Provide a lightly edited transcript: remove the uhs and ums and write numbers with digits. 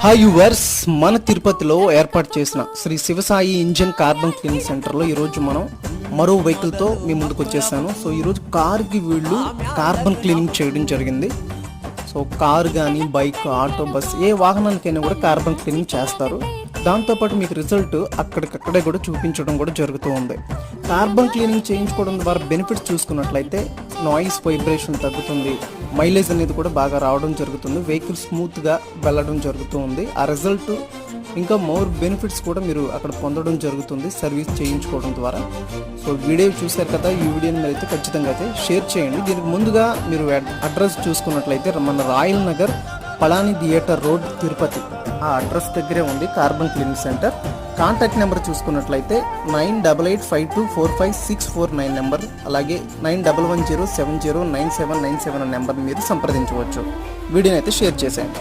Hi yours, మన తిరుపతిలో ఏర్పాటు చేసిన Shri Shivasai engine carbon cleaning సెంటర్లో ఈరోజు మనం మరో వెహికల్తో మీ ముందుకు వచ్చేసాను. సో ఈరోజు కార్కి వీళ్ళు కార్బన్ క్లీనింగ్ చేయడం జరిగింది. సో కారు కానీ బైక్, ఆటో, బస్ ఏ వాహనానికైనా కూడా కార్బన్ క్లీనింగ్ చేస్తారు. దాంతోపాటు మీకు రిజల్ట్ అక్కడికక్కడే కూడా చూపించడం కూడా జరుగుతూ ఉంది. కార్బన్ క్లీనింగ్ చేయించుకోవడం ద్వారా బెనిఫిట్స్ చూసుకున్నట్లయితే నాయిస్ వైబ్రేషన్ తగ్గుతుంది, మైలేజ్ అనేది కూడా బాగా రావడం జరుగుతుంది, వెహికల్ స్మూత్గా వెళ్ళడం జరుగుతూ ఉంది. ఆ రిజల్ట్ ఇంకా మోర్ బెనిఫిట్స్ కూడా మీరు అక్కడ పొందడం జరుగుతుంది సర్వీస్ చేయించుకోవడం ద్వారా. సో వీడియో చూశారు కదా, ఈ వీడియోని మీరు అయితే ఖచ్చితంగా అయితే షేర్ చేయండి. దీనికి ముందుగా మీరు అడ్రస్ చూసుకున్నట్లయితే మన Royal Nagar Palani theatre road Tirupati, ఆ అడ్రస్ దగ్గరే ఉంది carbon cleaning centre. Contact number చూసుకున్నట్లయితే 9852454649 నెంబర్, అలాగే 9110709797 నెంబర్ మీరు సంప్రదించవచ్చు. వీడియోని అయితే షేర్ చేసేయండి.